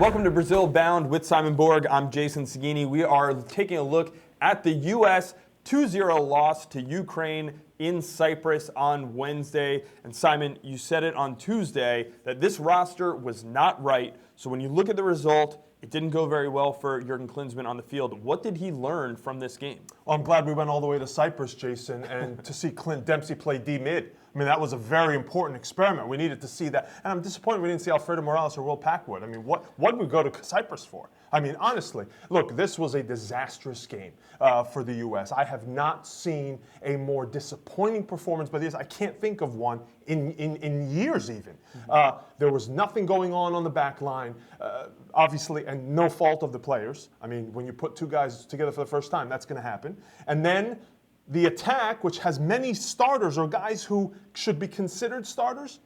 Welcome to Brazil Bound with Simon Borg. I'm Jason Seguini. We are taking a look at the U.S. 2-0 loss to Ukraine in Cyprus on Wednesday. And Simon, you said it on Tuesday that this roster was not right. So when you look at the result, it didn't go very well for Jurgen Klinsmann on the field. What did he learn from this game? Well, I'm glad we went all the way to Cyprus, Jason, and to see Clint Dempsey play D-mid. I mean, that was a very important experiment. We needed to see that. And I'm disappointed we didn't see Alfredo Morales or Will Packwood. I mean, what did we go to Cyprus for? I mean, honestly, look, this was a disastrous game for the U.S. I have not seen a more disappointing performance by the U.S. I can't think of one in years even. There was nothing going on the back line, obviously, and no fault of the players. I mean, when you put two guys together for the first time, that's going to happen. And then the attack, which has many starters or guys who should be considered starters,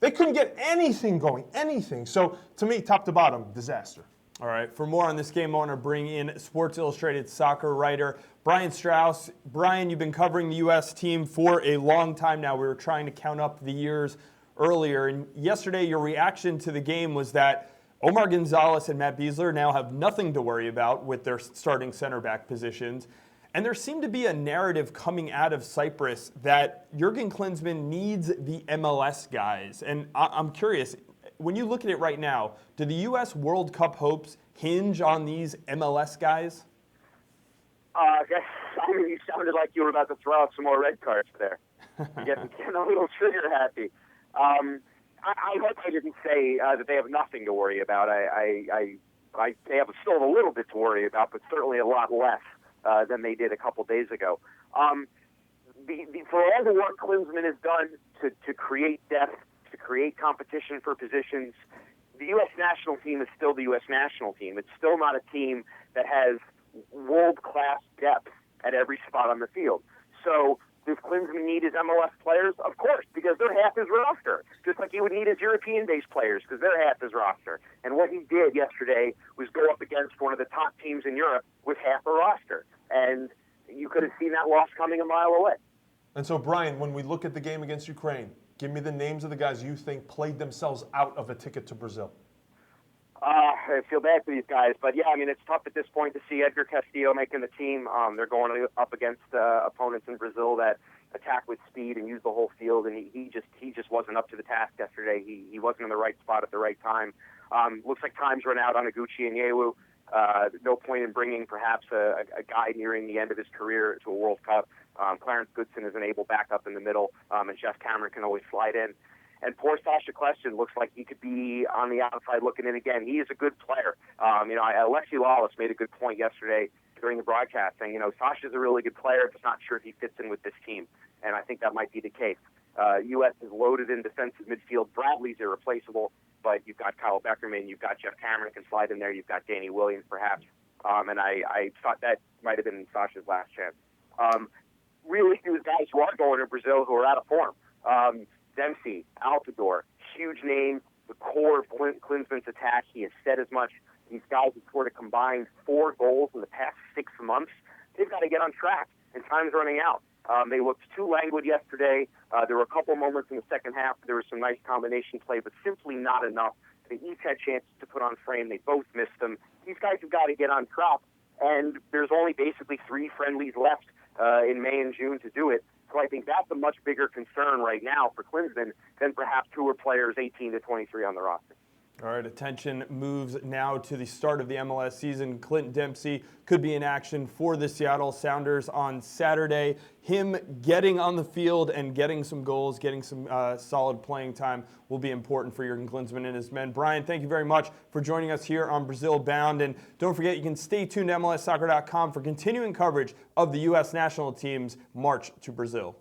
they couldn't get anything going, anything. So, to me, top to bottom, disaster. All right, for more on this game, I want to bring in Sports Illustrated soccer writer Brian Straus. Brian, you've been covering the U.S. team for a long time now. We were trying to count up the years earlier. And yesterday, your reaction to the game was that Omar Gonzalez and Matt Besler now have nothing to worry about with their starting center back positions. And there seemed to be a narrative coming out of Cyprus that Jurgen Klinsmann needs the MLS guys. And I'm curious, when you look at it right now, do the U.S. World Cup hopes hinge on these MLS guys? You sounded like you were about to throw out some more red cards there. Getting a little trigger happy. I hope I didn't say that they have nothing to worry about. They have still a little bit to worry about, but certainly a lot less than they did a couple days ago. For all the work Klinsmann has done to create depth, to create competition for positions, the U.S. national team is still the U.S. national team. It's still not a team that has world-class depth at every spot on the field. So does Klinsmann need his MLS players? Of course, because they're half his roster, just like he would need his European-based players because they're half his roster. And what he did yesterday was go up against one of the top teams in Europe with half a roster. And you could have seen that loss coming a mile away. And so, Brian, when we look at the game against Ukraine, give me the names of the guys you think played themselves out of a ticket to Brazil. I feel bad for these guys, but yeah, I mean, it's tough at this point to see Edgar Castillo making the team. They're going up against opponents in Brazil that attack with speed and use the whole field, and he just wasn't up to the task yesterday. He wasn't in the right spot at the right time. Looks like time's run out on Iguchi and Yewu. No point in bringing perhaps a guy nearing the end of his career to a World Cup. Clarence Goodson is an able backup in the middle, and Jeff Cameron can always slide in. And poor Sasha Kljestan looks like he could be on the outside looking in again. He is a good player. Alexi Lawless made a good point yesterday during the broadcast saying, Sasha's a really good player, just not sure if he fits in with this team. And I think that might be the case. U.S. is loaded in defensive midfield. Bradley's irreplaceable, but you've got Kyle Beckerman, you've got Jeff Cameron can slide in there, you've got Danny Williams perhaps. And I thought that might have been Sasha's last chance. Really, these guys who are going to Brazil who are out of form. Dempsey, Altidore, huge names, the core of Klinsmann's attack. He has said as much. These guys have scored a combined 4 goals in the past 6 months. They've got to get on track, and time's running out. They looked too languid yesterday. There were a couple moments in the second half. There was some nice combination play, but simply not enough. They each had chances to put on frame. They both missed them. These guys have got to get on track, and there's only basically 3 friendlies left in May and June to do it. So I think that's a much bigger concern right now for Klinsmann than perhaps tour players 18 to 23 on the roster. All right, attention moves now to the start of the MLS season. Clint Dempsey could be in action for the Seattle Sounders on Saturday. Him getting on the field and getting some goals, getting some solid playing time will be important for Jurgen Klinsmann and his men. Brian, thank you very much for joining us here on Brazil Bound. And don't forget, you can stay tuned to MLSsoccer.com for continuing coverage of the U.S. national team's march to Brazil.